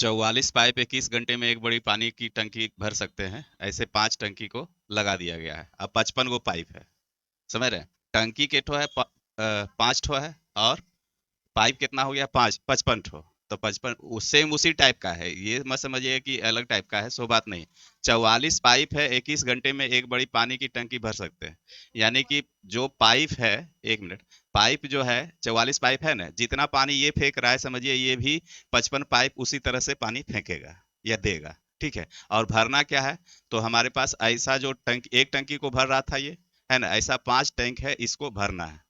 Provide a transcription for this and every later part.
44 pipe 21 घंटे में एक बड़ी पानी की टंकी भर सकते हैं, ऐसे 5 टंकी को लगा दिया गया है। अब 55 गो पाइप है, समझ रहे हैं? टंकी के ठो है 5 ठो है, और पाइप कितना हो गया? 5, 55 ठो। तो 55 सेम उसी टाइप का है, ये मत समझिए कि अलग टाइप का है, सो बात नहीं। 44 पाइप है, 21 घंटे में एक बड़ी पानी की टंकी भर सकते हैं। यानी कि जो पाइप है, 1 मिनट, पाइप जो है 44 पाइप है ना, जितना पानी ये फेंक रहा है समझिए ये भी 55 पाइप उसी तरह से पानी फेंकेगा या देगा। ठीक है। और भरना क्या है? तो हमारे पास ऐसा जो टंकी, एक टंकी को भर रहा था ये, है ना, ऐसा 5 टैंक है, इसको भरना है।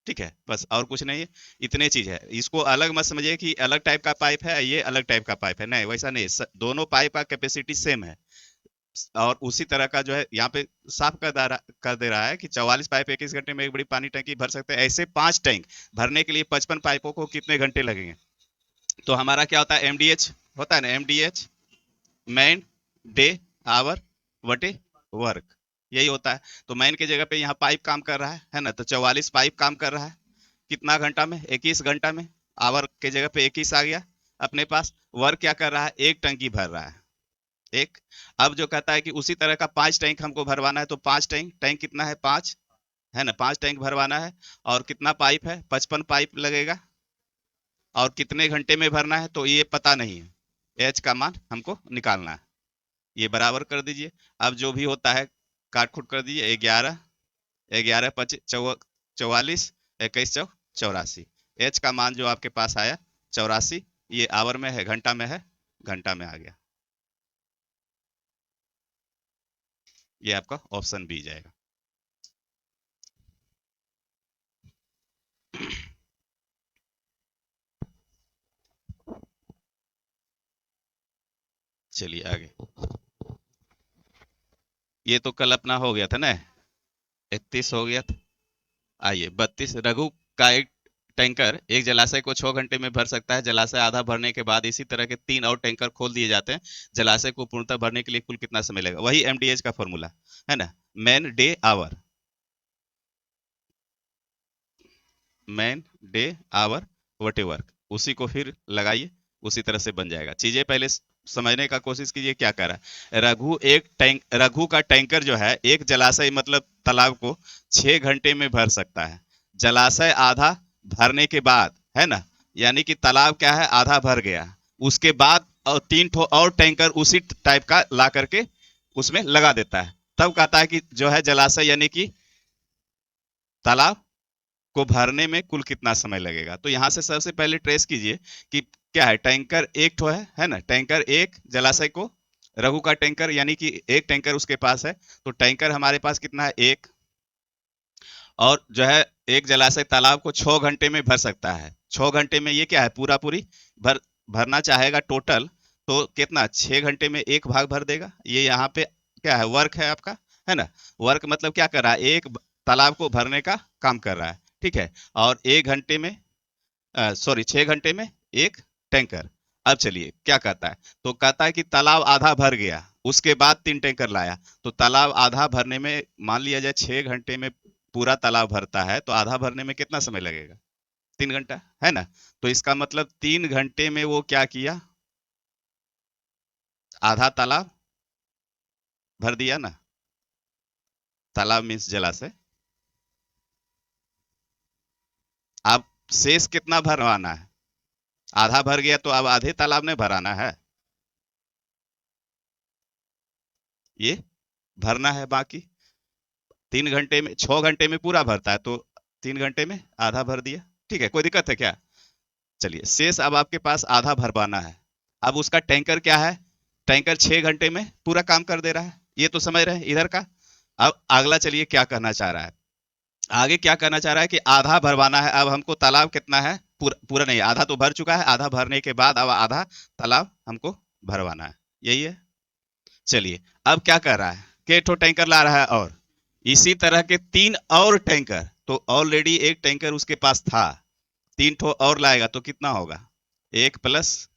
ठीक है, बस और कुछ नहीं है। इतने चीज है, इसको अलग मत समझिए कि अलग टाइप का पाइप है, ये अलग टाइप का पाइप है, नहीं वैसा नहीं। दोनों पाइप का कैपेसिटी सेम है। और उसी तरह का जो है यहाँ पे साफ कर दे रहा है कि 44 पाइप 21 घंटे में एक बड़ी पानी टंकी भर सकते हैं, ऐसे 5 टैंक भरने के लिए 55 पाइपों को कितने घंटे लगेंगे? तो हमारा क्या होता है? एमडीएच होता है ना, एमडीएच, मैन डे आवर वटे वर्क, यही होता है। तो मैन की जगह पे यहाँ पाइप काम कर रहा है ना, तो 44 पाइप काम कर रहा है कितना घंटा में? 21 घंटा में। आवर के जगह पे 21 आ गया अपने पास। वर्क क्या कर रहा है? एक टंकी भर रहा है, एक। अब जो कहता है कि उसी तरह का 5 टैंक हमको भरवाना है, तो 5 टैंक, टैंक कितना है? 5 है ना, 5 टैंक भरवाना है। और कितना पाइप है? 55 पाइप लगेगा। और कितने घंटे में भरना है तो ये पता नहीं है, एच का मान हमको निकालना है। ये बराबर कर दीजिए। अब जो भी होता है काट खूट कर दीजिए। 11, 11 25 44, 21 चौ 84। एच का मान जो आपके पास आया 84, ये आवर में है, घंटा में है, घंटा में आ गया। ये आपका ऑप्शन बी जाएगा। चलिए आगे। ये तो कल अपना हो गया था ना, 31 हो गया था। आइए 32, रघु का एक टैंकर एक जलाशय को 6 घंटे में भर सकता है। जलाशय आधा भरने के बाद इसी तरह के 3 और टैंकर खोल दिए जाते हैं। जलाशय को पूर्णतः भरने के लिए कुल कितना समय लगेगा? वही एमडीएच का फॉर्मूला है ना, man day hour, man day hour what work, उसी को फिर लगाइए, उसी तरह से बन जाएगा। चीजें पहले समझने का कोशिश कीजिए क्या कर रहा है। रघु का टैंकर जो है एक जलाशय मतलब तालाब को 6 घंटे में भर सकता है। जलाशय आधा भरने के बाद, है ना, यानी कि तालाब क्या है? आधा भर गया। उसके बाद और 3 ठो और टैंकर उसी टाइप का ला करके उसमें लगा देता है। तब कहता है कि जो है जलाशय यानी कि तालाब को भरने में कुल कितना समय लगेगा। तो यहां से सबसे पहले ट्रेस कीजिए कि क्या है। टैंकर एक ठो है ना, टैंकर एक जलाशय को, रघु का टैंकर यानी कि एक टैंकर उसके पास है। तो टैंकर हमारे पास कितना है? एक। और जो है एक जलाशय तालाब को 6 घंटे में भर सकता है। 6 घंटे में ये क्या है? पूरा पूरी भरना चाहेगा टोटल, तो कितना? 6 घंटे में एक भाग भर देगा। ये यहाँ पे क्या है? वर्क है आपका, है ना। वर्क मतलब क्या कर रहा है? एक तालाब को भरने का काम कर रहा है। ठीक है। और 1 घंटे में, सॉरी 6 घंटे में एक टैंकर। अब चलिए क्या कहता है। तो कहता है कि तालाब आधा भर गया, उसके बाद 3 टैंकर लाया। तो तालाब आधा भरने में, मान लिया जाए 6 घंटे में पूरा तालाब भरता है, तो आधा भरने में कितना समय लगेगा? 3 घंटा, है ना। तो इसका मतलब 3 घंटे में वो क्या किया? आधा तालाब भर दिया ना। तालाब मीन्स जलाशय। अब शेष कितना भरवाना है? आधा भर गया तो अब आधे तालाब में भराना है, ये भरना है बाकी। 3 घंटे में, 6 घंटे में पूरा भरता है, तो 3 घंटे में आधा भर दिया। ठीक है, कोई दिक्कत है क्या? चलिए शेष अब आपके पास आधा भरवाना है। अब उसका टैंकर क्या है? टैंकर 6 घंटे में पूरा काम कर दे रहा है, ये तो समझ रहे हैं इधर का। अब अगला चलिए क्या करना चाह रहा है। आगे क्या करना चाह रहा है कि आधा भरवाना है। अब हमको तालाब कितना है? पूरा नहीं, आधा तो भर चुका है, आधा भरने के बाद अब आधा तालाब हमको भरवाना है, यही है। चलिए अब क्या कर रहा है कि ठो टैंकर ला रहा है, और इसी तरह के 3 और टैंकर। तो ऑलरेडी एक टैंकर उसके पास था, 3 ठो और लाएगा तो कितना होगा? 1 +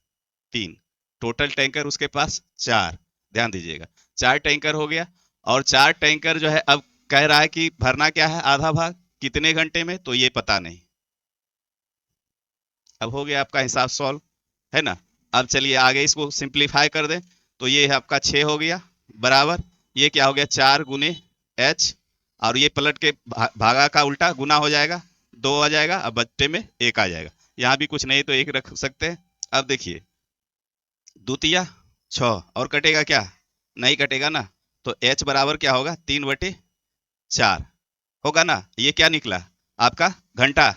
3, टोटल टैंकर उसके पास 4। ध्यान दीजिएगा, 4 टैंकर हो गया। और 4 टैंकर जो है अब कह रहा है कि भरना क्या है? आधा भाग। कितने घंटे में? तो ये पता नहीं। अब हो गया आपका हिसाब सॉल्व, है ना। अब चलिए आगे इसको सिंप्लीफाई कर दें, तो ये आपका 6 हो गया बराबर, ये क्या हो गया 4 गुने एच, और ये पलट के भागा का उल्टा गुना हो जाएगा, 2 आ जाएगा, अब बट्टे में 1 आ जाएगा। यहाँ भी कुछ नहीं तो 1 रख सकते हैं। अब देखिए द्वितीया 6 और कटेगा क्या, नहीं कटेगा ना, तो एच बराबर क्या होगा 3/4 होगा ना। ये क्या निकला आपका घंटा,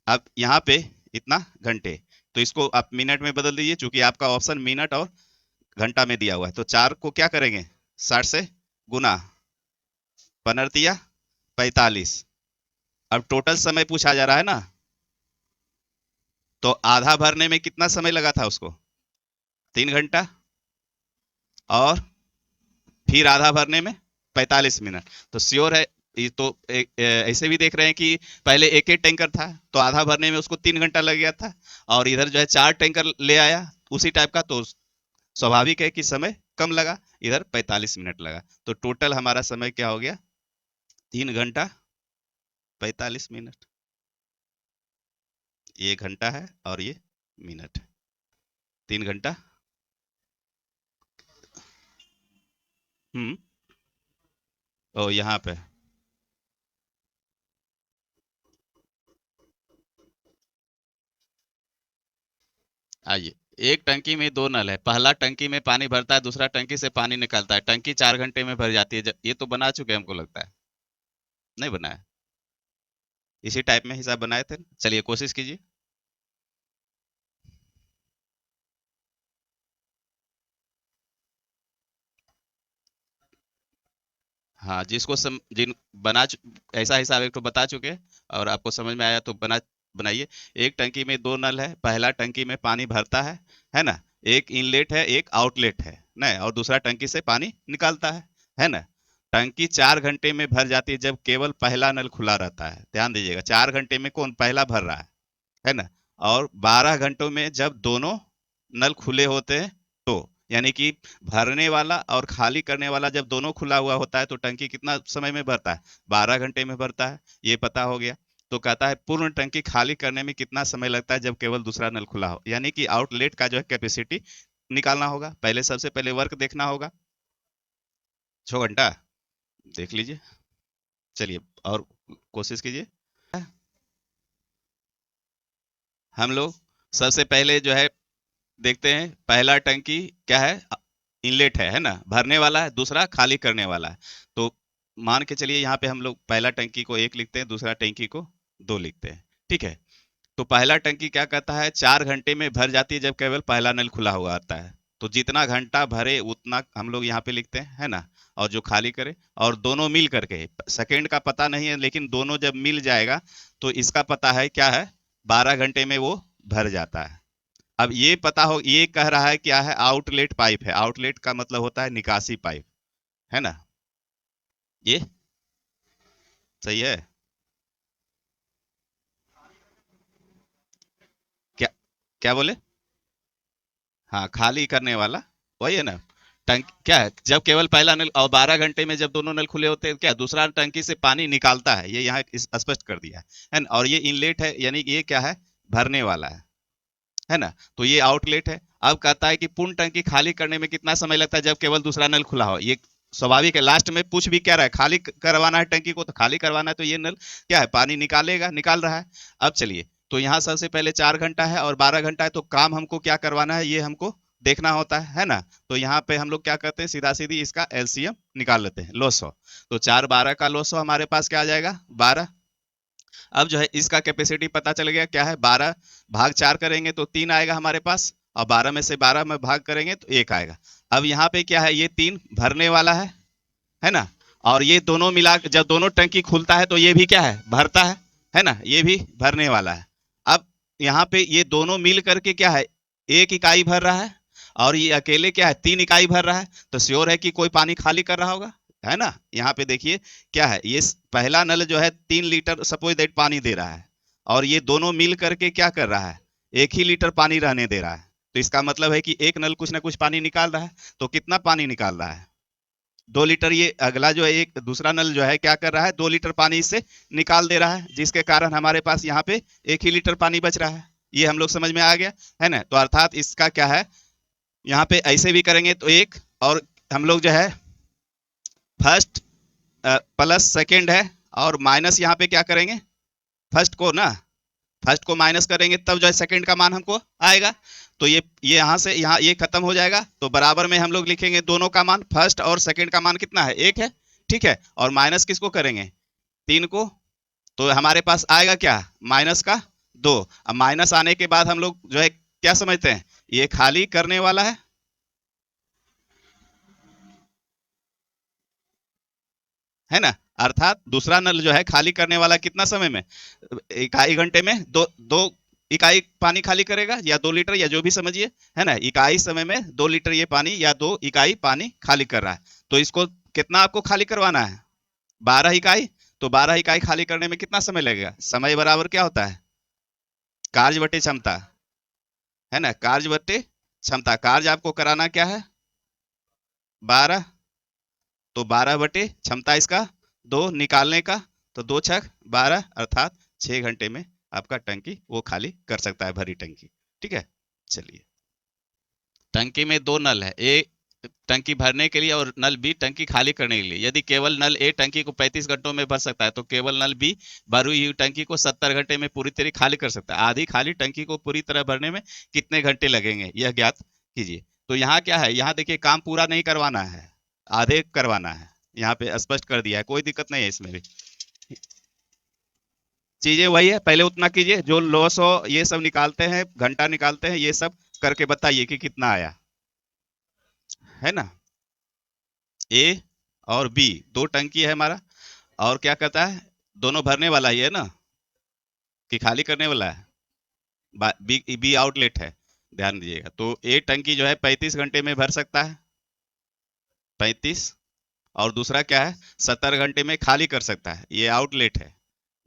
अब यहाँ पे इतना घंटे, तो इसको आप मिनट में बदल दीजिए, चूंकि आपका ऑप्शन मिनट और घंटा में दिया हुआ है। तो 4 को क्या करेंगे 60 से गुना, पनरतिया 45। अब टोटल समय पूछा जा रहा है ना, तो आधा भरने में कितना समय लगा था उसको 3 घंटा, और फिर आधा भरने में 45 मिनट। तो श्योर है ये तो ऐसे भी देख रहे हैं कि पहले एक एक टैंकर था तो आधा भरने में उसको 3 घंटा लग गया था, और इधर जो है 4 टैंकर ले आया उसी टाइप का, तो स्वाभाविक है कि समय कम लगा, इधर 45 मिनट लगा। तो टोटल हमारा समय क्या हो गया 3 घंटा 45 मिनट। ये घंटा है और ये मिनट, 3 घंटा। हम्म। ओ यहाँ पे आइए, एक टंकी में 2 नल है, पहला टंकी में पानी भरता है, दूसरा टंकी से पानी निकलता है, टंकी 4 घंटे में भर जाती है। ये तो बना चुके हैं हमको लगता है, नहीं बनाया, इसी टाइप में हिसाब बनाए थे। चलिए कोशिश कीजिए। हाँ जिसको जिन ऐसा हिसाब एक तो बता चुके हैं और आपको समझ में आया तो बनाइए। एक टंकी में 2 नल है, पहला टंकी में पानी भरता है ना, एक इनलेट है एक आउटलेट है ना, और दूसरा टंकी से पानी निकालता है ना। टंकी 4 घंटे में भर जाती है जब केवल पहला नल खुला रहता है, ध्यान दीजिएगा 4 घंटे में कौन पहला भर रहा है ना, और 12 घंटों में जब दोनों नल खुले होते हैं, तो यानी कि भरने वाला और खाली करने वाला जब दोनों खुला हुआ होता है तो टंकी कितना समय में भरता है 12 घंटे में भरता है, ये पता हो गया। तो कहता है पूर्ण टंकी खाली करने में कितना समय लगता है जब केवल दूसरा नल खुला हो, यानी कि आउटलेट का जो है कैपेसिटी निकालना होगा। पहले सबसे पहले वर्क देखना होगा, 6 घंटा देख लीजिए। चलिए और कोशिश कीजिए। हम लोग सबसे पहले जो है देखते हैं, पहला टंकी क्या है इनलेट है ना, भरने वाला है, दूसरा खाली करने वाला है। तो मान के चलिए यहाँ पे हम लोग पहला टंकी को 1 लिखते हैं, दूसरा टंकी को 2 लिखते हैं, ठीक है। तो पहला टंकी क्या कहता है 4 घंटे में भर जाती है जब केवल पहला नल खुला हुआ आता है, तो जितना घंटा भरे उतना हम लोग यहाँ पे लिखते हैं है ना, और जो खाली करे, और दोनों मिल करके, सेकेंड का पता नहीं है लेकिन दोनों जब मिल जाएगा तो इसका पता है क्या है 12 घंटे में वो भर जाता है। अब ये पता हो, ये कह रहा है क्या है आउटलेट पाइप है, आउटलेट का मतलब होता है निकासी पाइप, है ना, ये सही है क्या, क्या बोले, हाँ खाली करने वाला, वही है ना। टंक क्या है जब केवल पहला नल, और 12 घंटे में जब दोनों नल खुले होते हैं क्या दूसरा टंकी से पानी निकालता है, ये यहाँ स्पष्ट कर दिया है ना। और ये इनलेट है यानी कि ये क्या है भरने वाला है ना, तो ये आउटलेट है। अब कहता है कि पूर्ण टंकी खाली करने में कितना समय लगता है जब केवल दूसरा नल खुला हो, ये स्वाभाविक है, लास्ट में पूछ भी क्या रहा है खाली करवाना है टंकी को, तो खाली करवाना है तो ये नल क्या है पानी निकालेगा, निकाल रहा है। अब चलिए, तो यहाँ सबसे पहले 4 घंटा है और 12 घंटा है, तो काम हमको क्या करवाना है ये हमको देखना होता है ना। तो यहाँ पे हम लोग क्या करते हैं सीधा सीधी इसका एलसीएम निकाल लेते हैं, लो सौ, तो 4 12 का लो सौ हमारे पास क्या आ जाएगा 12। अब जो है इसका कैपेसिटी पता चल गया क्या है 12 भाग 4 करेंगे तो 3 आएगा हमारे पास, और 12 में से 12 में भाग करेंगे तो 1 आएगा। अब यहाँ पे क्या है ये 3 भरने वाला है ना, और ये दोनों मिला जब दोनों टंकी खुलता है तो ये भी क्या है भरता है ना, ये भी भरने वाला है। अब यहाँ पे ये दोनों मिल करके क्या है 1 इकाई भर रहा है, और ये अकेले क्या है 3 इकाई भर रहा है, तो श्योर है कि कोई पानी खाली कर रहा होगा, है ना। यहाँ पे देखिए क्या है ये पहला नल जो है 3 लीटर सपोज दैट पानी दे रहा है, और ये दोनों मिल करके क्या कर रहा है 1 ही लीटर पानी रहने दे रहा है, तो इसका मतलब है कि एक नल कुछ ना कुछ पानी निकाल रहा है। तो कितना पानी निकाल रहा है 2 लीटर, ये अगला जो है एक दूसरा नल जो है क्या कर रहा है 2 लीटर पानी इससे निकाल दे रहा है, जिसके कारण हमारे पास यहाँ पे 1 ही लीटर पानी बच रहा ये हम लोग समझ में आ गया है ना। तो अर्थात इसका क्या है, यहाँ पे ऐसे भी करेंगे तो एक, और हम लोग जो है फर्स्ट प्लस सेकेंड है, और माइनस यहाँ पे क्या करेंगे, फर्स्ट को ना, फर्स्ट को माइनस करेंगे तब जो है सेकंड का मान हमको आएगा। तो ये यहाँ से यहाँ ये खत्म हो जाएगा, तो बराबर में हम लोग लिखेंगे दोनों का मान, फर्स्ट और सेकंड का मान कितना है, एक है, ठीक है। और माइनस किसको करेंगे, तीन को, तो हमारे पास आएगा क्या, माइनस का दो। अब माइनस आने के बाद हम लोग जो है क्या समझते हैं, ये खाली करने वाला है ना। अर्थात दूसरा नल जो है खाली करने वाला कितना समय में, इकाई घंटे में दो दो इकाई पानी खाली करेगा, या 2 लीटर, या जो भी समझिए, है ना। इकाई समय में 2 लीटर ये पानी या 2 इकाई पानी खाली कर रहा है। तो इसको कितना आपको खाली करवाना है, 12 इकाई। तो 12 इकाई खाली करने में कितना समय लगेगा, समय बराबर क्या होता है, कार्य बटे क्षमता, है ना। कार्य बटे क्षमता, कार्य आपको कराना क्या है, 12, तो 12/क्षमता इसका 2 निकालने का, तो 2×6 = 12, अर्थात 6 घंटे में आपका टंकी वो खाली कर सकता है, भरी टंकी, ठीक है। चलिए, टंकी में दो नल है, ए टंकी भरने के लिए और नल बी टंकी खाली करने के लिए। यदि केवल नल ए टंकी को 35 घंटों में भर सकता है, तो केवल नल बी भरी हुई टंकी को 70 घंटे में पूरी तरह खाली कर सकता है। आधी खाली टंकी को पूरी तरह भरने में कितने घंटे लगेंगे, यह ज्ञात कीजिए। तो यहाँ क्या है, यहाँ देखिए काम पूरा नहीं करवाना है, आधे करवाना है। यहाँ पे स्पष्ट कर दिया है, कोई दिक्कत नहीं है इसमें भी। चीजें वही है, पहले उतना कीजिए, जो लॉस हो ये सब निकालते हैं, घंटा निकालते हैं, ये सब करके बताइए कि कितना आया, है ना। ए और बी दो टंकी है हमारा, और क्या कहता है, दोनों भरने वाला ही है ना, कि खाली करने वाला है, बी बी आउटलेट है, ध्यान दीजिएगा। तो ए टंकी जो है 35 घंटे में भर सकता है, 35, और दूसरा क्या है, 70 घंटे में खाली कर सकता है, ये आउटलेट है।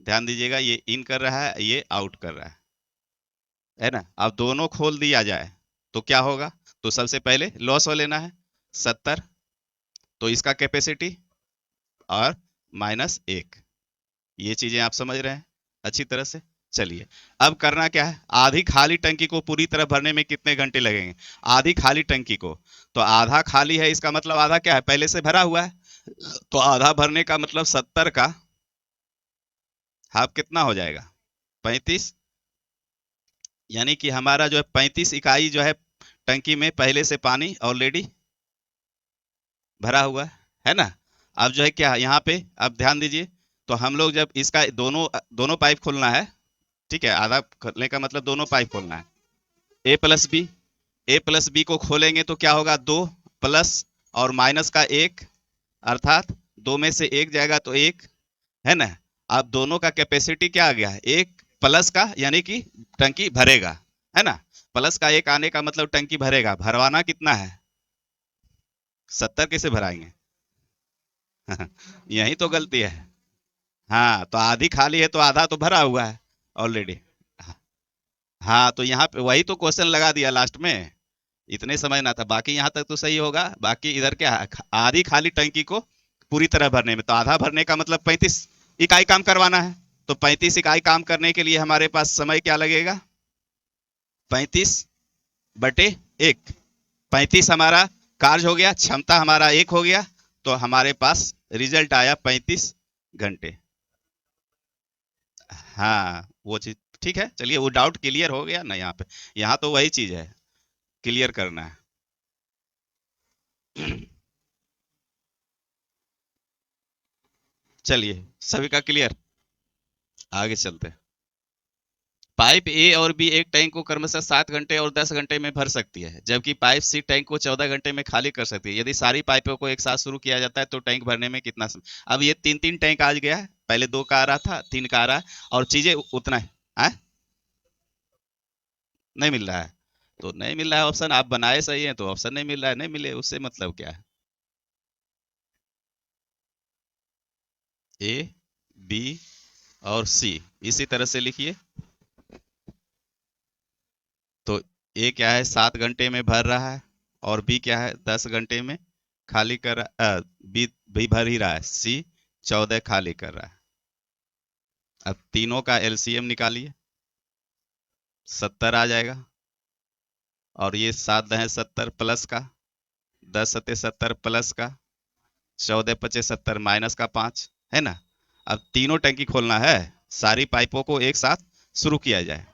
ध्यान दीजिएगा, ये इन कर रहा है, ये आउट कर रहा है ना। अब दोनों खोल दिया जाए तो क्या होगा, तो सबसे पहले लॉस हो लेना है 70, तो इसका कैपेसिटी और -1, ये चीजें आप समझ रहे हैं अच्छी तरह से। चलिए, अब करना क्या है, आधी खाली टंकी को पूरी तरह भरने में कितने घंटे लगेंगे, आधी खाली टंकी को, तो आधा खाली है, इसका मतलब आधा क्या है, पहले से भरा हुआ है। तो आधा भरने का मतलब 70 का हाफ कितना हो जाएगा, 35, यानी कि हमारा जो है 35 इकाई जो है टंकी में पहले से पानी ऑलरेडी भरा हुआ है ना। अब जो है क्या यहाँ पे, अब ध्यान दीजिए, तो हम लोग जब इसका दोनों दोनों पाइप खोलना है, ठीक है, आधा खोलने का मतलब दोनों पाइप खोलना है, A+B, A+B को खोलेंगे तो क्या होगा, 2 प्लस और माइनस का 1, अर्थात 2 में से 1 जाएगा तो 1, है ना। अब दोनों का कैपेसिटी क्या आ गया है, 1 प्लस का, यानी कि टंकी भरेगा, है ना। प्लस का 1 आने का मतलब टंकी भरेगा, भरवाना कितना है, 70 कैसे भराएंगे यही तो गलती है। हाँ, तो आधी खाली है तो आधा तो भरा हुआ है ऑलरेडी। हाँ, तो यहाँ पे वही तो क्वेश्चन लगा दिया लास्ट में, इतने समय ना था, बाकी यहाँ तक तो सही होगा। बाकी इधर क्या है, आधी खाली टंकी को पूरी तरह भरने में, तो आधा भरने का मतलब 35 इकाई काम करवाना है। तो 35 इकाई काम करने के लिए हमारे पास समय क्या लगेगा, 35/1, 35 हमारा कार्य हो गया, क्षमता हमारा 1 हो गया, तो हमारे पास रिजल्ट आया 35 घंटे। हाँ, वो चीज ठीक है, चलिए वो डाउट क्लियर हो गया ना यहाँ पे। यहाँ तो वही चीज है, क्लियर करना है चलिए, सभी का क्लियर, आगे चलते हैं। पाइप ए और बी एक टैंक को क्रमशः 7 घंटे और 10 घंटे में भर सकती है, जबकि पाइप सी टैंक को 14 घंटे में खाली कर सकती है। यदि सारी पाइपों को एक साथ शुरू किया जाता है तो टैंक भरने में कितना समय, अब ये तीन तीन टैंक आज गया है, पहले 2 का आ रहा था, 3 का आ रहा है, और चीजें उतना है, नहीं मिल रहा है, तो नहीं मिल रहा है ऑप्शन, आप बनाए सही है तो ऑप्शन नहीं मिल रहा है, नहीं मिले उससे मतलब क्या है। ए, बी और सी इसी तरह से लिखिए। तो ए क्या है, 7 घंटे में भर रहा है, और बी क्या है, 10 घंटे में खाली कर रहा, बी भी भर ही रहा है, सी 14 खाली कर रहा है। अब तीनों का एलसीएम निकालिए, 70 आ जाएगा। और ये 7×10 प्लस का, 10×7 प्लस का, 14×5 माइनस का 5, है ना। अब तीनों टंकी खोलना है, सारी पाइपों को एक साथ शुरू किया जाए।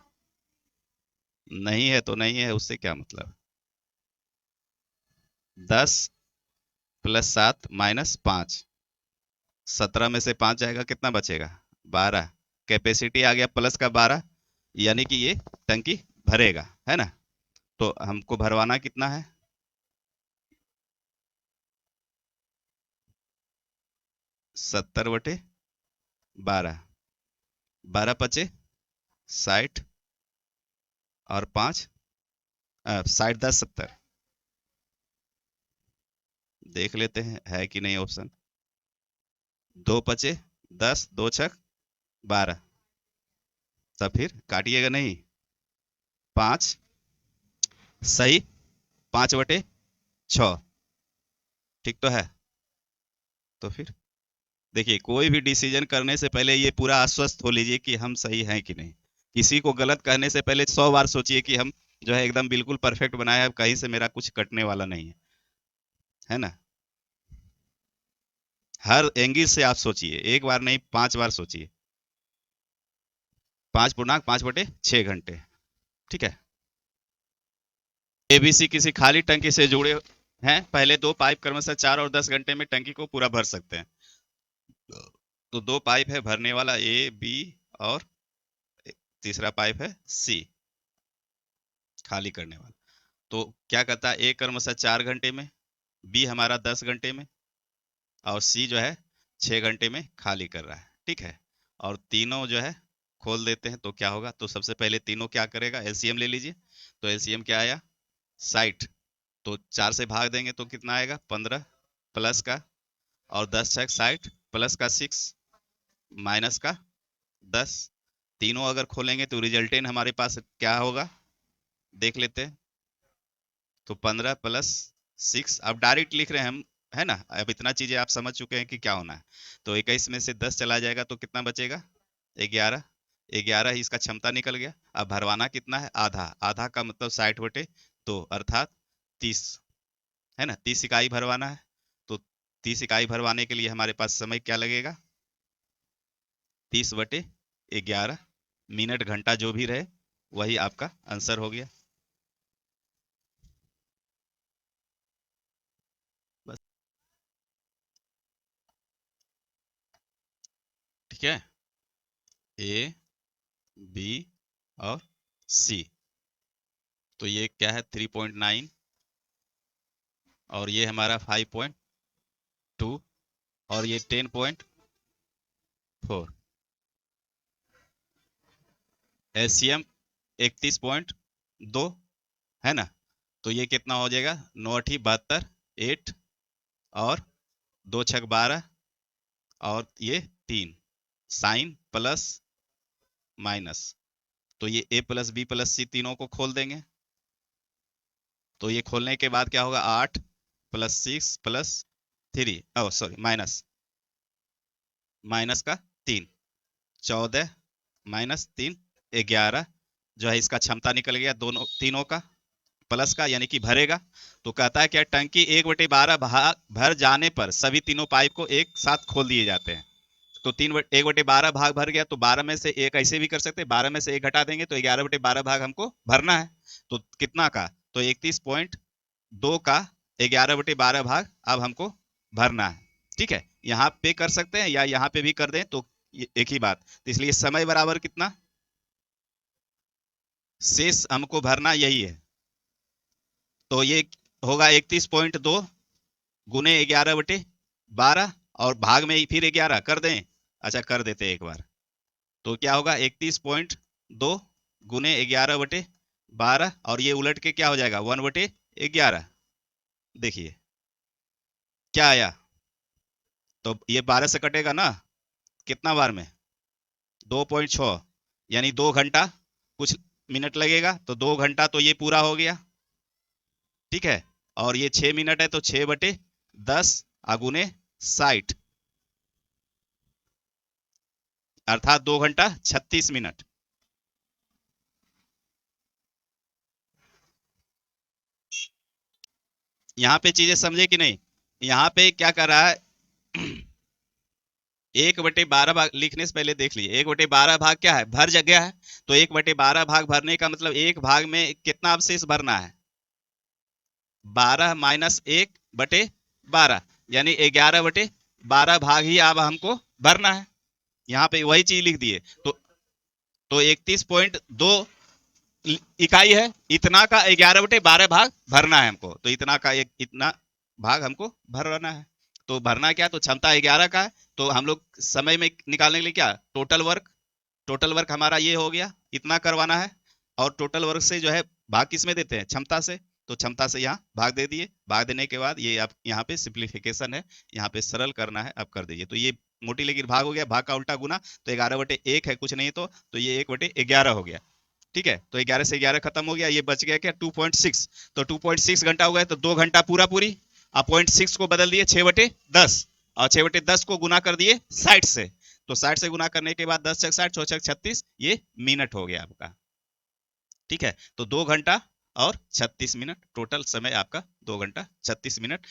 नहीं है तो नहीं है, उससे क्या मतलब। 10+7 - 5, 17 में से 5 जाएगा, कितना बचेगा, 12। कैपेसिटी आ गया प्लस का 12, यानी कि ये टंकी भरेगा, है ना। तो हमको भरवाना कितना है, 70/12, 12×5 = 60, और 5 60, 10, 70। देख लेते हैं है कि नहीं ऑप्शन। 2×5 = 10, 2×6 = 12। तब फिर काटिएगा नहीं, 5 सही, 5/6, ठीक तो है। तो फिर देखिए, कोई भी डिसीजन करने से पहले ये पूरा आश्वस्त हो लीजिए कि हम सही हैं कि नहीं। किसी को गलत कहने से पहले 100 बार सोचिए कि हम जो है एकदम बिल्कुल परफेक्ट बनाए हैं, कहीं से मेरा कुछ कटने वाला नहीं है, है ना। हर एंगल से आप सोचिए, एक बार नहीं 5 बार सोचिए। 5×5/6 घंटे, ठीक है। एबीसी किसी खाली टंकी से जुड़े हैं, पहले दो पाइप क्रमशः 4 और 10 घंटे में टंकी को पूरा भर सकते हैं। तो दो पाइप है भरने वाला, ए बी, और तीसरा पाइप है सी, खाली करने वाला। तो क्या कहता है, ए क्रमशः 4 घंटे में, बी हमारा 10 घंटे में, और सी जो है 6 घंटे में खाली कर रहा है, ठीक है। और तीनों जो है खोल देते हैं तो क्या होगा, तो सबसे पहले तीनों क्या करेगा, एलसीएम ले लीजिए। तो एलसीएम क्या आया, 60। तो 4 से भाग देंगे तो कितना आएगा, 15 प्लस का, और 10×6 = 60 प्लस का 6 माइनस का 10। तीनों अगर खोलेंगे तो रिजल्टेंट हमारे पास क्या होगा, देख लेते हैं। तो 15 + 6, अब डायरेक्ट लिख रहे हैं हम, है ना। अब इतना चीजें आप समझ चुके हैं कि क्या होना है। तो 21 में से 10 चला जाएगा तो कितना बचेगा, 11। 11 ही इसका क्षमता निकल गया। अब भरवाना कितना है, आधा। आधा का मतलब 60/2, अर्थात 30, है ना। 30 इकाई भरवाना है। तो 30 इकाई भरवाने के लिए हमारे पास समय क्या लगेगा, 30/11, मिनट घंटा जो भी रहे, वही आपका आंसर हो गया। बस, ठीक है। ए बी और सी। तो ये क्या है, 3.9, और ये हमारा 5.2, और ये 10.4। एलसीएम 31.2, है ना। तो ये कितना हो जाएगा, 9×8 = 72, 8, और 2×6 = 12, और ये 3, साइन प्लस माइनस। तो ये ए प्लस बी प्लस सी तीनों को खोल देंगे। तो ये खोलने के बाद क्या होगा, 8 + 6 + 3, ओ सॉरी, माइनस, माइनस का 3, 14 माइनस 3, 11। जो है इसका क्षमता निकल गया दोनों तीनों का, प्लस का, यानी कि भरेगा। तो कहता है क्या, टंकी 1/12 भाग भर जाने पर सभी तीनों पाइप को एक साथ खोल दिए जाते हैं। तो 1/12 भाग भर गया, तो 12 में से एक ऐसे भी कर सकते हैं, 12 में से एक घटा देंगे तो 11/12 भाग हमको भरना है। तो कितना का, तो 31.2 का 11/12 भाग अब हमको भरना है, ठीक है। यहाँ पे कर सकते हैं या यहाँ पे भी कर दें तो एक ही बात। तो इसलिए समय बराबर कितना, शेष हमको भरना यही है। तो ये होगा 31.2 गुने 11/12, और भाग में फिर 11 कर दें। अच्छा, कर देते एक बार। तो क्या होगा, 31.2 गुने 11/12, और ये उलट के क्या हो जाएगा, 1/11। देखिए क्या आया, तो ये 12 से कटेगा ना, कितना बार में, 2.6, यानी 2 घंटा कुछ मिनट लगेगा, तो 2 घंटा तो ये पूरा हो गया, ठीक है। और ये 6 मिनट है, तो 6/10 अगुने 60, अर्थात 2 घंटा 36 मिनट। यहाँ पे चीजें समझे कि नहीं? यहाँ पे क्या कर रहा है, 1/12 भाग लिखने से पहले देख लीजिए, 1/12 भाग क्या है, भर जगह है। तो 1/12 भाग भरने का मतलब एक भाग में कितना अवशेष भरना है, 12 माइनस 1/12, यानी 11/12 भाग ही अब हमको भरना है। यहाँ पे वही चीज लिख दिए। तो 31.2 इकाई है, इतना का 11/12 भाग भरना है हमको। तो इतना का एक इतना भाग हमको भरना है। तो भरना क्या, तो क्षमता 11 का है। तो हम लोग समय में निकालने के लिए क्या, टोटल वर्क हमारा ये हो गया, इतना करवाना है। और टोटल वर्क से जो है भाग किस में देते हैं, क्षमता से। तो क्षमता से यहाँ भाग दे दिए। भाग देने के बाद ये आप यहाँ पे सिंप्लीफिकेशन है, यहाँ पे सरल करना है, अब कर दीजिए। तो ये मोटी लेकिन भाग हो गया, भाग का उल्टा गुना। तो 11/1 है कुछ नहीं, तो ये 1/11 हो गया। ठीक है, तो 11 से 11 खत्म हो गया, ये बच गया क्या, 2.6। तो 2.6 घंटा हो गया, तो 2 घंटा पूरा पूरी। अब 0.6 को बदल दिए 6/10, और 6/10 को गुना कर दिए 60 से। तो 60 से गुना करने के बाद 10 6 60 6 6 36, ये मिनट हो गया आपका। ठीक है, तो 2 घंटा और 36 मिनट, टोटल समय आपका 2 घंटा 36 मिनट,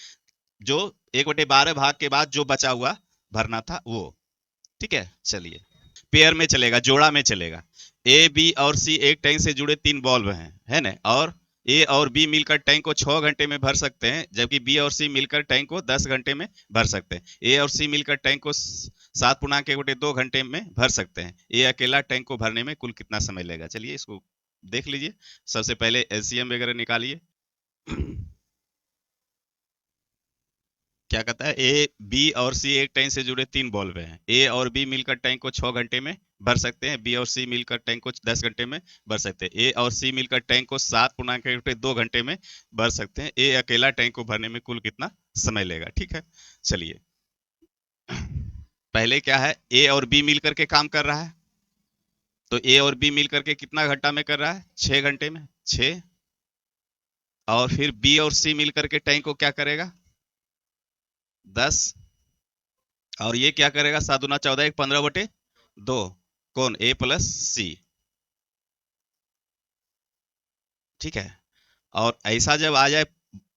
जो 1/12 भाग के बाद जो बचा हुआ भरना था वो। ठीक है, चलिए, पेयर में चलेगा, जोड़ा में चलेगा। ए बी और सी एक टैंक से जुड़े 3 बल्ब हैं, है ना, और ए और बी मिलकर टैंक को 6 घंटे में भर सकते हैं, जबकि बी और सी मिलकर टैंक को 10 घंटे में भर सकते हैं। ए और सी मिलकर टैंक को 7.1/2 घंटे में भर सकते हैं। ए अकेला टैंक को भरने में कुल कितना समय लेगा? चलिए इसको देख लीजिए। सबसे पहले एलसीएम वगैरह निकालिए। क्या कहता है, ए बी और सी एक टैंक से जुड़े 3 बल्ब हैं। ए और बी मिलकर टैंक को 6 घंटे में भर सकते हैं, बी और सी मिलकर टैंक को 10 घंटे में भर सकते हैं। ए और सी मिलकर टैंक को 7.2 घंटे में भर सकते हैं। ए अकेला टैंक को भरने में कुल कितना समय लेगा? ठीक है, चलिए, पहले क्या है, ए और बी मिलकर के काम कर रहा है। तो ए और बी मिलकर के कितना घंटा में कर रहा है, 6 घंटे में, 6। और फिर बी और सी मिलकर के टैंक को क्या करेगा, 10। और ये क्या करेगा, 7 दूना 14, 1 15/2, कौन, ए प्लस सी। ठीक है, और ऐसा जब आ जाए,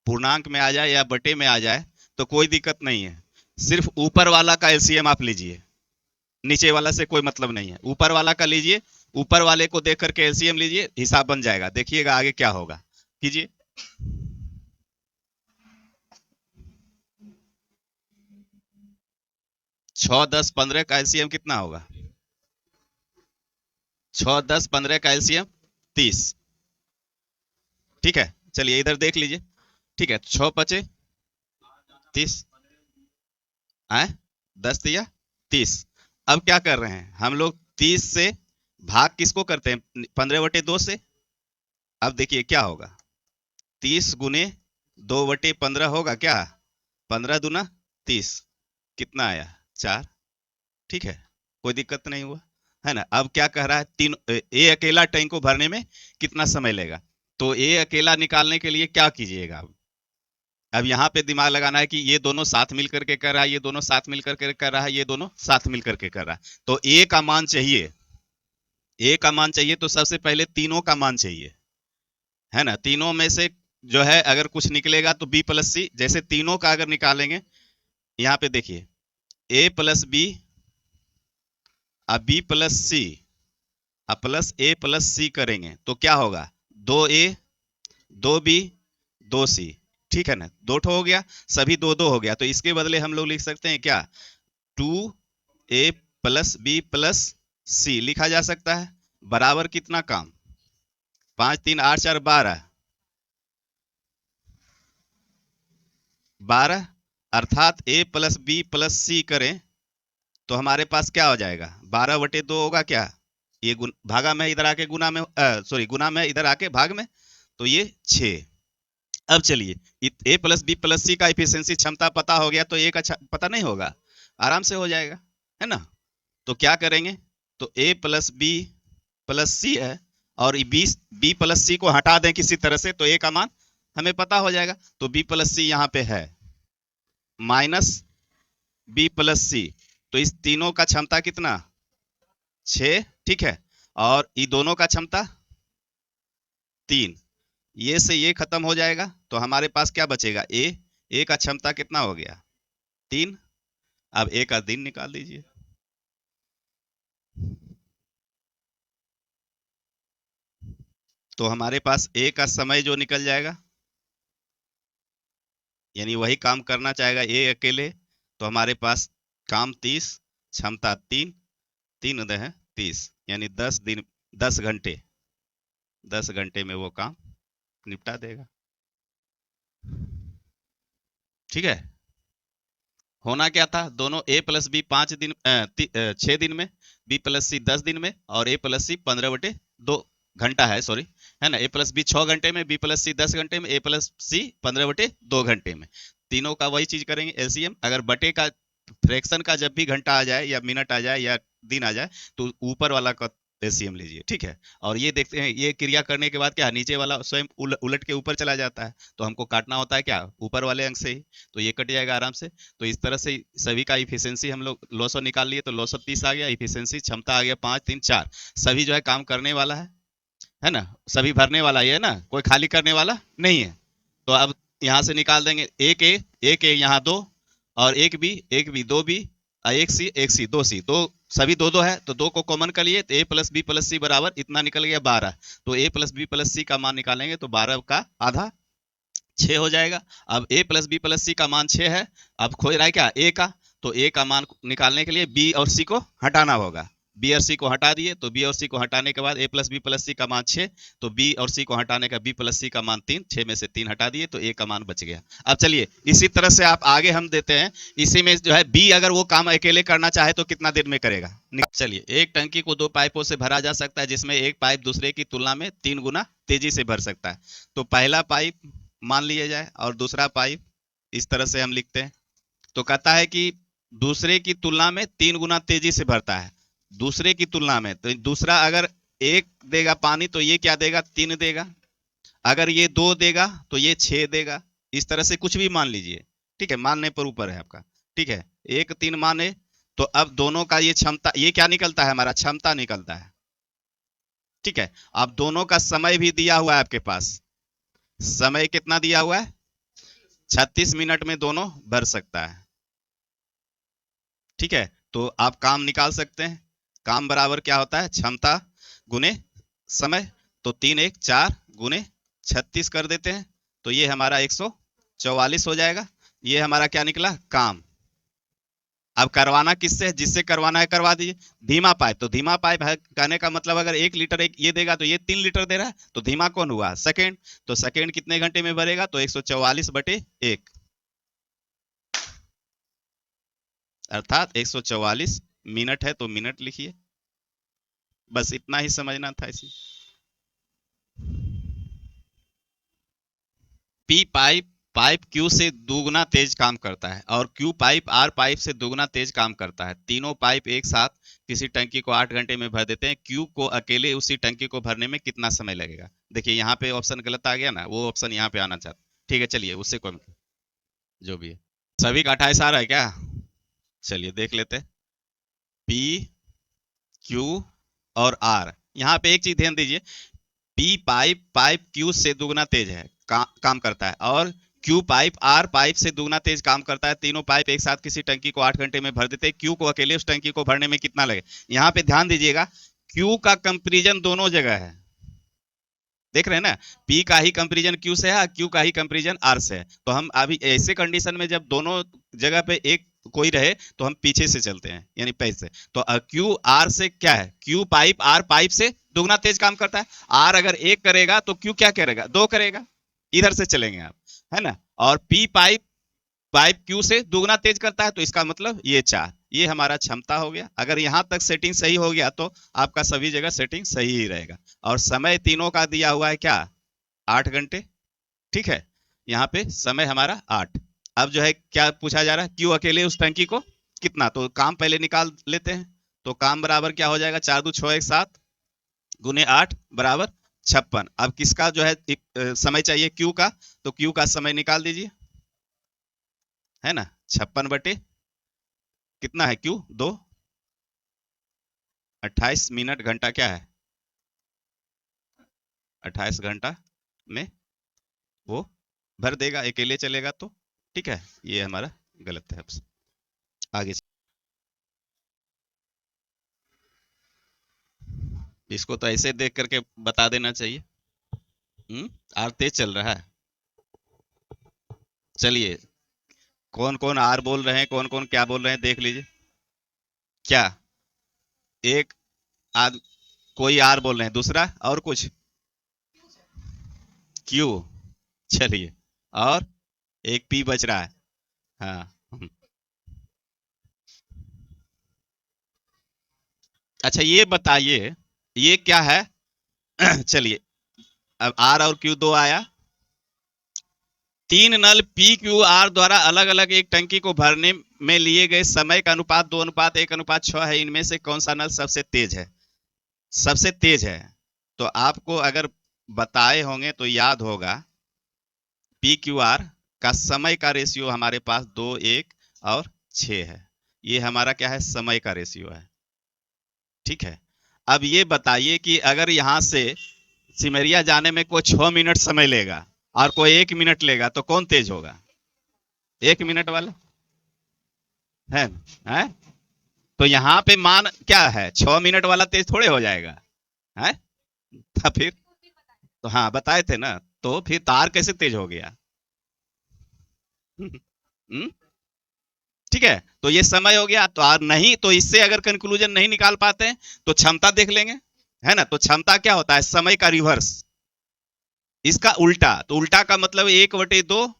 पूर्णांक में आ जाए या बटे में आ जाए, तो कोई दिक्कत नहीं है। सिर्फ ऊपर वाला का एलसीएम आप लीजिए, नीचे वाला से कोई मतलब नहीं है। ऊपर वाला का लीजिए, ऊपर वाले को देख करके एलसीएम लीजिए, हिसाब बन जाएगा। देखिएगा आगे क्या होगा, कीजिए। 6 10 15 का एलसीएम कितना होगा, 6 10 15 का एलसीएम 30। ठीक है, चलिए इधर देख लीजिए। ठीक है, 6 पचे 30, आए 10 दिया 30। अब क्या कर रहे हैं हम लोग, 30 से भाग किसको करते हैं, 15/2 से। अब देखिए क्या होगा, 30 गुने 2/15 होगा क्या, 15 दूना 30, कितना आया, 4। ठीक है, कोई दिक्कत नहीं हुआ, है ना। अब क्या कह रहा है, तीन ए अकेला टैंक को भरने में कितना समय लेगा। तो ए अकेला निकालने के लिए क्या कीजिएगा, अब यहाँ पे दिमाग लगाना है कि ये दोनों साथ मिलकर के कर रहा है, ये दोनों साथ मिलकर के कर रहा है, ये दोनों साथ मिलकर के कर रहा है। तो ए का मान चाहिए, ए का मान चाहिए, तो सबसे पहले तीनों का मान चाहिए, है ना। तीनों में से जो है अगर कुछ निकलेगा तो बी प्लस सी, जैसे तीनों का अगर निकालेंगे, यहाँ पे देखिए, ए प्लस बी, अब बी प्लस सी, अब प्लस ए प्लस सी करेंगे तो क्या होगा, 2A 2B 2C। ठीक है ना, दो ठो हो गया, सभी दो दो हो गया। तो इसके बदले हम लोग लिख सकते हैं क्या, 2A प्लस बी प्लस सी लिखा जा सकता है, बराबर कितना काम, 5 3 8 4 12, 12, अर्थात ए प्लस बी प्लस सी करें तो हमारे पास क्या हो जाएगा, 12/2 होगा क्या, ये भागा में इधर आके गुना में, सॉरी गुना में इधर आके भाग में, तो ये 6। अब चलिए, ए प्लस बी प्लस सी का इफिशियंसी क्षमता पता हो गया, तो ए का पता नहीं होगा, आराम से हो जाएगा, है ना। तो क्या करेंगे, तो ए प्लस बी प्लस सी है, और बी प्लस सी को हटा दें किसी तरह से, तो ए का मान हमें पता हो जाएगा। तो बी प्लस सी यहाँ पे है, माइनस बी प्लस सी, तो इस तीनों का क्षमता कितना, 6। ठीक है, और ये दोनों का क्षमता 3। ये से ये खत्म हो जाएगा तो हमारे पास क्या बचेगा, ए का क्षमता कितना हो गया, 3। अब ए का दिन निकाल दीजिए। तो हमारे पास ए का समय जो निकल जाएगा, यानी वही काम करना चाहेगा ए अकेले, तो हमारे पास काम 30, क्षमता 3, 3×30, यानी 10 दिन, 10 घंटे, 10 घंटे में वो काम निपटा देगा। ठीक है। होना क्या था, दोनों ए प्लस बी 5 दिन 6 दिन में, बी प्लस सी 10 दिन में, और ए प्लस सी 15/2 घंटा है, सॉरी, है ना। ए प्लस बी 6 घंटे में, बी प्लस सी 10 घंटे में, ए प्लस सी 15/2 घंटे में। तीनों का वही चीज करेंगे, एलसीएम। अगर बटे का फ्रैक्शन का जब भी घंटा आ जाए या मिनट आ जाए या दिन आ जाए, तो ऊपर वाला का एलसीएम लीजिए। ठीक है। और ये देखते हैं, ये क्रिया करने के बाद क्या, नीचे वाला स्वयं उलट के ऊपर चला जाता है, तो हमको काटना होता है क्या, ऊपर वाले अंक से ही। तो ये कट जाएगा आराम से। तो इस तरह से सभी का इफिशियंसी हम लोग लॉस निकाल लिए, तो लॉस 30 आ गया, इफिशियंसी क्षमता आ गया 5, 3, 4। सभी जो है काम करने वाला है ना, सभी भरने वाला ही है ना, कोई खाली करने वाला नहीं है। तो अब यहाँ से निकाल देंगे, एक ए यहाँ 2, और एक बी 2 बी, एक सी 2 सी, दो, सभी दो दो है, तो दो को कॉमन कर लिए, तो ए प्लस बी प्लस सी बराबर इतना निकल गया 12। तो ए प्लस बी प्लस सी का मान निकालेंगे तो 12 का आधा 6 हो जाएगा। अब ए प्लस बी प्लस सी का मान 6 है। अब खोज रहा है क्या, ए का। तो ए का मान निकालने के लिए बी और सी को हटाना होगा। बी और सी को हटा दिए, तो बी और सी को हटाने के बाद ए प्लस बी प्लस सी का मान 6, तो बी और सी को हटाने का बी प्लस सी का मान 3, 6 में से 3 हटा दिए तो ए का मान बच गया। अब चलिए इसी तरह से आप आगे हम देते हैं, इसी में जो है बी अगर वो काम अकेले करना चाहे तो कितना देर में करेगा। चलिए, एक टंकी को 2 पाइपों से भरा जा सकता है, जिसमें एक पाइप दूसरे की तुलना में 3 गुना तेजी से भर सकता है। तो पहला पाइप मान लिया जाए और दूसरा पाइप इस तरह से हम लिखते हैं। तो कहता है कि दूसरे की तुलना में 3 गुना तेजी से भरता है। दूसरे की तुलना में, तो दूसरा अगर 1 देगा पानी तो ये क्या देगा, 3 देगा। अगर ये 2 देगा तो ये 6 देगा। इस तरह से कुछ भी मान लीजिए। ठीक है, मानने पर ऊपर है आपका। ठीक है, 1, 3 माने, तो अब दोनों का ये क्षमता, ये क्या निकलता है, हमारा क्षमता निकलता है। ठीक है। अब दोनों का समय भी दिया हुआ है आपके पास। समय कितना दिया हुआ है, 36 मिनट में दोनों भर सकता है। ठीक है। तो आप काम निकाल सकते हैं। काम बराबर क्या होता है, क्षमता गुने समय। तो 3×1=4 गुने 36 कर देते हैं, तो ये हमारा 144 हो जाएगा। ये हमारा क्या निकला, काम। अब करवाना किससे है, जिससे करवाना है करवा दीजिए। धीमा पाइप, तो धीमा पाइप है कहने का मतलब, अगर 1 लीटर एक ये देगा तो ये 3 लीटर दे रहा है, तो धीमा कौन हुआ, सेकेंड। तो सेकेंड कितने घंटे में भरेगा, तो 144/1, अर्थात 144 मिनट है, तो मिनट लिखिए। बस इतना ही समझना था इसी। पी पाइप पाइप क्यू से दुगुना तेज काम करता है, और क्यू पाइप आर पाइप से दुगुना तेज काम करता है। तीनों पाइप एक साथ किसी टंकी को 8 घंटे में भर देते हैं। क्यू को अकेले उसी टंकी को भरने में कितना समय लगेगा। देखिए यहाँ पे ऑप्शन गलत आ गया ना, वो ऑप्शन यहाँ पे आना चाहता। ठीक है, चलिए उससे कौन, जो भी है। सभी का 28 आ रहा है क्या, चलिए देख लेते हैं। पी, क्यू और आर, यहाँ पे एक चीज ध्यान दीजिए, पी पाइप पाइप क्यू से दुगना तेज है, काम करता है, और क्यू पाइप आर पाइप से दुगना तेज काम करता है। तीनों पाइप एक साथ किसी टंकी को 8 घंटे में भर देते हैं। क्यू को अकेले उस टंकी को भरने में कितना लगे। यहाँ पे ध्यान दीजिएगा, क्यू का कंपेरिजन दोनों जगह है, देख रहे हैं ना। पी का ही कंपेरिजन क्यू से है, क्यू का ही कंपेरिजन आर से है। तो हम अभी ऐसे कंडीशन में जब दोनों जगह पे एक कोई रहे तो हम पीछे से चलते हैं, यानी पहले से। तो क्यू आर से क्या है, क्यू पाइप आर पाइप से दुगना तेज काम करता है। आर अगर 1 करेगा तो क्यू क्या करेगा, 2 करेगा। इधर से चलेंगे आप, है ना। और पी पाइप पाइप क्यू से दुगना तेज करता है, तो इसका मतलब ये 4। ये हमारा क्षमता हो गया। अगर यहां तक सेटिंग सही हो गया तो आपका सभी जगह सेटिंग सही ही रहेगा। और समय तीनों का दिया हुआ है क्या, 8 घंटे। ठीक है, यहाँ पे समय हमारा 8। अब जो है क्या पूछा जा रहा है, क्यों अकेले उस टंकी को कितना, तो काम पहले निकाल लेते हैं। तो काम बराबर क्या हो जाएगा, 4×2=6=7 गुने 8 बराबर 56। अब किसका जो है समय चाहिए, क्यू का। तो क्यू का समय निकाल दीजिए, है ना। 56 कितना है क्यू, 2, 28 मिनट घंटा क्या है, 28 घंटा में वो भर देगा, अकेले चलेगा तो। ठीक है, ये हमारा गलत है। अब आगे इसको तो ऐसे देख करके बता देना चाहिए। आर तेज चल रहा है। चलिए, कौन कौन आर बोल रहे हैं, कौन कौन क्या बोल रहे हैं, देख लीजिए। क्या? एक आद कोई आर बोल रहे हैं, दूसरा और कुछ क्यू। चलिए, और एक पी बच रहा है। हाँ। अच्छा ये बताइए, ये क्या है? चलिए, अब आर और क्यू दो आया। तीन नल पी क्यू आर द्वारा अलग अलग एक टंकी को भरने में लिए गए समय का अनुपात 2:1:6 है। इनमें से कौन सा नल सबसे तेज है? सबसे तेज है। तो आपको अगर बताए होंगे तो याद होगा, पी क्यू आर का समय का रेशियो हमारे पास 2:1:6 है। ये हमारा क्या है? समय का रेशियो है। ठीक है। अब ये बताइए कि अगर यहाँ से सिमरिया जाने में कोई 6 मिनट समय लेगा और कोई 1 मिनट लेगा, तो कौन तेज होगा? 1 मिनट वाला है। है? तो यहाँ पे मान क्या है? 6 मिनट वाला तेज थोड़े हो जाएगा। है? तो फिर तो हाँ, बताए थे ना। तो फिर तार कैसे तेज हो गया? हम्म? ठीक है, तो ये समय हो गया। तो नहीं, तो इससे अगर कंक्लूजन नहीं निकाल पाते हैं तो क्षमता देख लेंगे। है ना? तो क्षमता क्या होता है? समय का रिवर्स, इसका उल्टा। तो उल्टा का मतलब 1/2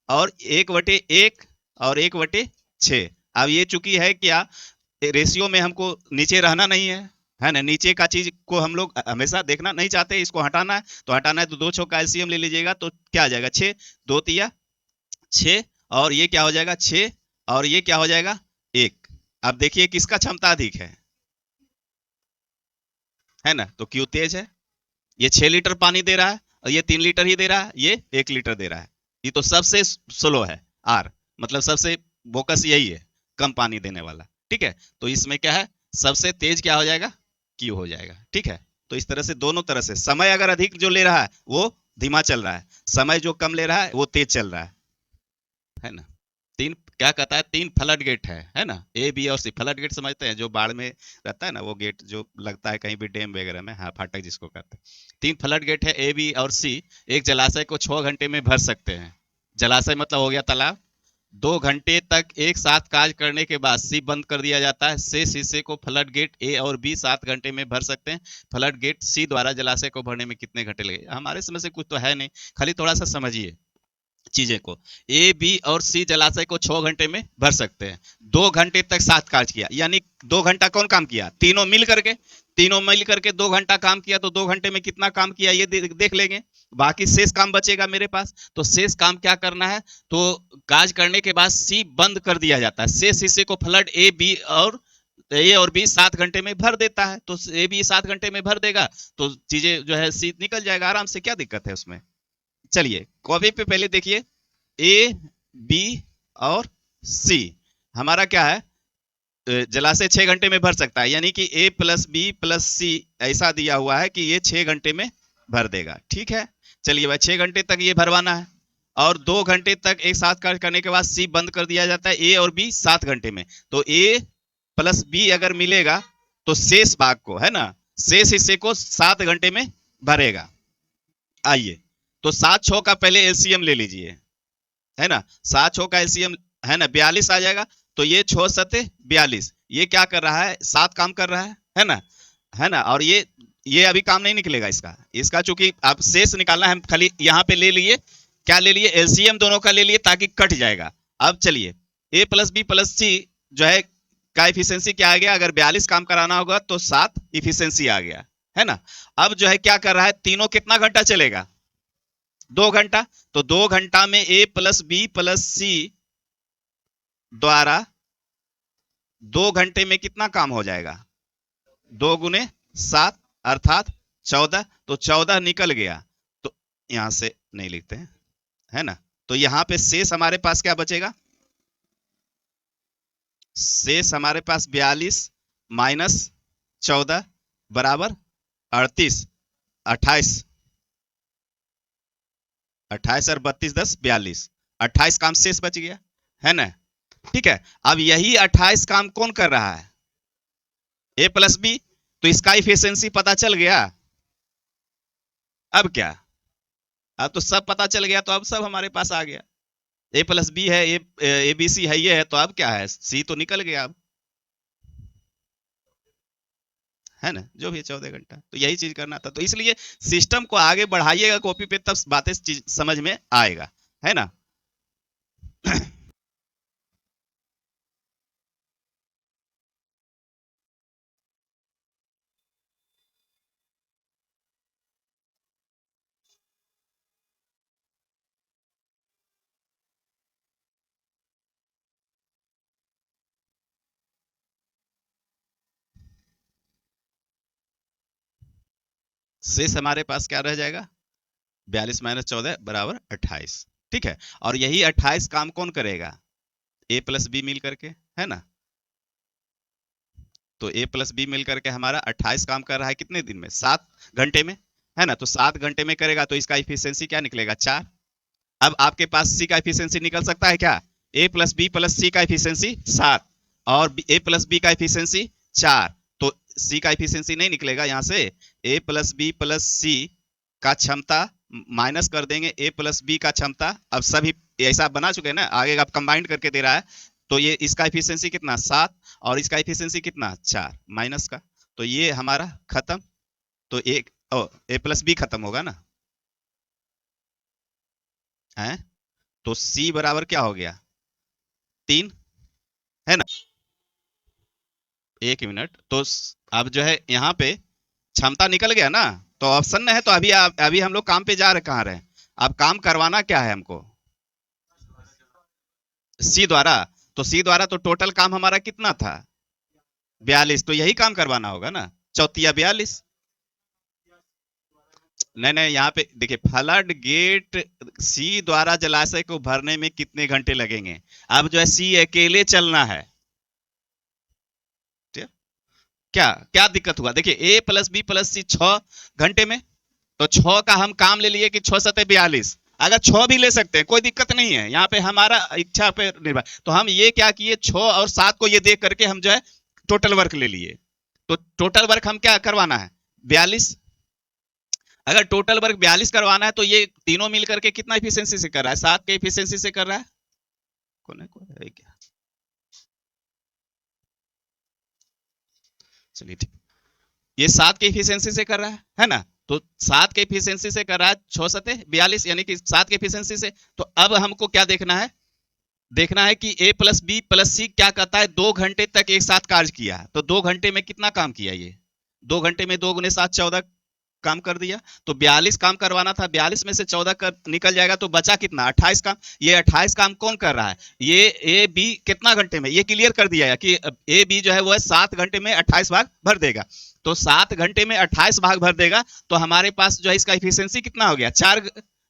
और 1/1 और 1/6। अब ये चूंकि है क्या, रेशियो में हमको नीचे रहना नहीं है। है ना? नीचे का चीज को हम लोग हमेशा देखना नहीं चाहते, इसको हटाना है। तो हटाना है तो 2 छो कैल्शियम ले लीजिएगा, तो क्या आ जाएगा? 6, 2 तिया 6, और ये क्या हो जाएगा? 6, और ये क्या हो जाएगा? 1। अब देखिए किसका क्षमता अधिक है ना? तो क्यों तेज है? ये 6 लीटर पानी दे रहा है और ये 3 लीटर ही दे रहा है, ये 1 लीटर दे रहा है। ये तो सबसे स्लो है। आर मतलब सबसे बोकस यही है, कम पानी देने वाला। ठीक है, तो इसमें क्या है? सबसे तेज क्या हो जाएगा? क्यू हो जाएगा। ठीक है, तो इस तरह से दोनों तरह से, समय अगर अधिक जो ले रहा है वो धीमा चल रहा है, समय जो कम ले रहा है वो तेज चल रहा है ना? तीन, क्या कहता है, 3 फ्लड गेट है ना? ए बी और सी। फ्लड गेट समझते हैं, जो बाढ़ में रहता है ना, वो गेट जो लगता है कहीं भी डैम वगैरह में। हाँ, फाटक जिसको कहते हैं। 3 फ्लड गेट है, ए बी और सी। एक जलाशय को 6 घंटे में भर सकते हैं। जलाशय मतलब हो गया तालाब। 2 घंटे तक एक साथ कार्य करने के बाद सी बंद कर दिया जाता है। शेष हिस्से को फ्लड गेट ए और बी 7 घंटे में भर सकते हैं। फ्लड गेट सी द्वारा जलाशय को भरने में कितने घंटे लगे? हमारे समय से कुछ तो है नहीं, खाली थोड़ा सा समझिए चीजें को। ए बी और सी जलाशय को 6 घंटे में भर सकते हैं। 2 घंटे तक साथ कार्य किया, यानी 2 घंटा कौन काम किया? तीनों मिल करके। तीनों मिल करके 2 घंटा काम किया, तो 2 घंटे में कितना काम किया ये देख लेंगे। बाकी शेष काम बचेगा मेरे पास। तो शेष काम क्या करना है? तो कार्य करने के बाद सी बंद कर दिया जाता है। शेष हिस्से को फ्लड ए और बी 7 घंटे में भर देता है। तो ए बी 7 घंटे में भर देगा, तो चीजें जो है सी निकल जाएगा आराम से। क्या दिक्कत है उसमें? चलिए, कॉपी पे पहले देखिए, ए बी और सी हमारा क्या है? जलाशय 6 घंटे में भर सकता है, यानी कि ए प्लस बी प्लस सी ऐसा दिया हुआ है कि ये 6 घंटे में भर देगा। ठीक है, चलिए भाई, 6 घंटे तक ये भरवाना है। और 2 घंटे तक एक साथ कार्य करने के बाद सी बंद कर दिया जाता है, ए और बी 7 घंटे में। तो ए प्लस बी अगर मिलेगा तो शेष भाग को, है ना, शेष हिस्से को 7 घंटे में भरेगा। आइए, तो 7 छो का पहले एलसीएम ले लीजिए। है ना? 7 छो का एलसीएम है ना, 42 आ जाएगा। तो ये 6 × 7 = 42। ये क्या कर रहा है? 7 काम कर रहा है ना? है ना? और ये अभी काम नहीं निकलेगा इसका। इसका चूंकि आप शेष निकालना है, हम खाली यहाँ पे ले लिए। क्या ले लिए? एलसीएम दोनों का ले लिए, ताकि कट जाएगा। अब चलिए, ए प्लस बी प्लस सी जो है का इफिशियंसी क्या आ गया? अगर 42 काम कराना होगा तो 7 इफिशियंसी आ गया। है ना? अब जो है क्या कर रहा है? तीनों कितना घंटा चलेगा? 2 घंटा। तो 2 घंटा में ए प्लस बी प्लस सी द्वारा 2 घंटे में कितना काम हो जाएगा? 2 × 7 अर्थात 14। तो 14 निकल गया। तो यहां से नहीं लिखते हैं, है ना? तो यहां पे शेष हमारे पास क्या बचेगा? शेष हमारे पास 42 - 14 बराबर 38, 28। 28 और 32 10 42, 28 काम शेष बच गया, है ना। ठीक है, अब यही 28 काम कौन कर रहा है, ए प्लस बी, तो इसका इफिशियंसी पता चल गया। अब क्या, अब तो सब पता चल गया, तो अब सब हमारे पास आ गया। ए प्लस बी है, ए बी सी है, ये है, तो अब क्या है, सी तो निकल गया अब, है ना, जो भी 14 घंटा, तो यही चीज करना था। तो इसलिए सिस्टम को आगे बढ़ाइएगा कॉपी पे, तब बातें समझ में आएगा, है ना। शेष हमारे पास क्या रह जाएगा, 42 - 14 = 28। ठीक है, और यही 28 काम कौन करेगा, ए प्लस बी मिल करके, है ना। तो ए प्लस बी मिल करके हमारा 28 काम कर रहा है कितने दिन में, 7 घंटे में, है ना। तो 7 घंटे में करेगा, तो इसका इफिशियंसी क्या निकलेगा, 4। अब आपके पास सी का इफिशियंसी निकल सकता है क्या, ए प्लस बी प्लस सी का इफिशियंसी 7, और ए प्लस बी का इफिशियंसी 4। तो सी का इफिशियंसी नहीं निकलेगा यहाँ से, ए प्लस बी प्लस सी का क्षमता माइनस कर देंगे ए प्लस बी का क्षमता। अब सभी ऐसा बना चुके हैं ना, आगे आप कंबाइंड करके दे रहा है, तो ये इसका इफिशियंसी कितना 7, और इसका इफिशियंसी कितना 4 माइनस का, तो ये हमारा खत्म। तो एक ए प्लस बी खत्म होगा ना, है। तो सी बराबर क्या हो गया, 3, है ना। 1 मिनट, तो अब जो है यहाँ पे क्षमता निकल गया ना, तो ऑप्शन है, तो अभी अभी हम लोग काम पे जा रहे, कहाँ रहे, अब काम करवाना क्या है हमको, सी द्वारा। तो सी द्वारा तो टोटल काम हमारा कितना था, 42, तो यही काम करवाना होगा ना, 34 42। नहीं नहीं, यहाँ पे देखिए, फ्लड गेट सी द्वारा जलाशय को भरने में कितने घंटे लगेंगे, अब जो है सी अकेले चलना है। क्या क्या दिक्कत हुआ, देखिए ए प्लस बी प्लस सी 6 घंटे में, तो 6 का हम काम ले लिए कि 6 × 7 = 42, अगर 6 भी ले सकते हैं कोई दिक्कत नहीं है, यहाँ पे हमारा इच्छा पे निर्भर। तो हम ये क्या किए, 6 और 7 को ये देख करके हम जो है टोटल वर्क ले लिए। तो टोटल वर्क हम क्या करवाना है, 42। अगर टोटल वर्क 42 करवाना है, तो ये तीनों मिल करके कितना इफिशियंसी से कर रहा है, 7 के इफिशियंसी से कर रहा है, कौन है क्या, चलिए ठीक, ये 7 के इफिशियंसी से कर रहा है ना। तो 7 के इफिशियंसी से कर रहा है, 6 × 7 = 42, यानी कि 7 के इफिशियंसी से। तो अब हमको क्या देखना है, देखना है कि ए प्लस बी प्लस सी क्या कहता है, 2 घंटे तक एक साथ कार्य किया, तो 2 घंटे में कितना काम किया ये, 2 घंटे में 2 × 7 = 14 काम कर दिया। तो 42 काम करवाना था, 42 में से 14 कर निकल जाएगा, तो बचा कितना, 28 काम। ये 28 काम कौन कर रहा है, ये ए बी कितना घंटे में, ये क्लियर कर दिया है कि ए बी जो है वो है 7 घंटे में 28 भाग भर देगा। तो 7 घंटे में 28 भाग भर देगा, तो हमारे पास जो है इसका इफिशियंसी कितना हो गया, 4,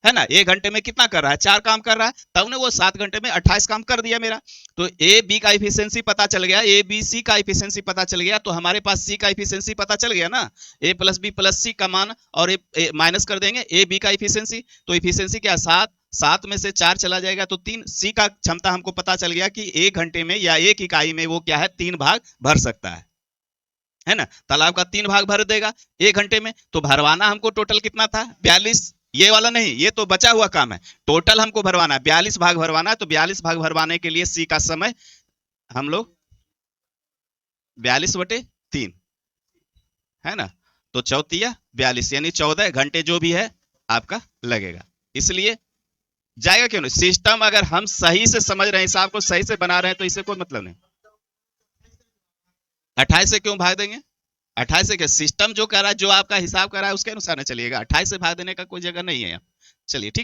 है ना। 1 घंटे में कितना कर रहा है, 4 काम कर रहा है, तब ने वो 7 घंटे में 28 काम कर दिया मेरा। तो ए बी का इफिशियंसी पता चल गया, ए बी सी का इफिशियंसी पता चल गया, तो हमारे पास सी का इफिशियंसी पता चल गया ना, ए प्लस बी प्लस सी का मान, और माइनस कर देंगे ए बी का इफिशियंसी। तो इफिशियंसी क्या, 7, 7 में से 4 चला जाएगा, तो 3। सी का क्षमता हमको पता चल गया कि 1 घंटे में या 1 इकाई में वो क्या है, 3 भाग भर सकता है ना। तालाब का 3 भाग भर देगा 1 घंटे में। तो भरवाना हमको टोटल कितना था, 42, ये वाला नहीं, ये तो बचा हुआ काम है, टोटल हमको भरवाना है, 42 भाग भरवाना है। तो 42 भाग भरवाने के लिए सी का समय हम लोग 42/3, है ना। तो 4×3 = 42, यानी 14 घंटे जो भी है आपका लगेगा। इसलिए जाएगा क्यों नहीं, सिस्टम अगर हम सही से समझ रहे हैं, हिसाब को सही से बना रहे हैं, तो इससे कोई मतलब नहीं। 28 से क्यों भाग देंगे, 28 से क्या, सिस्टम जो कर रहा है, जो आपका हिसाब कर रहा है उसके अनुसार ना चलिएगा, 28 से भाग देने का कोई जगह नहीं है। चलिए ठीक।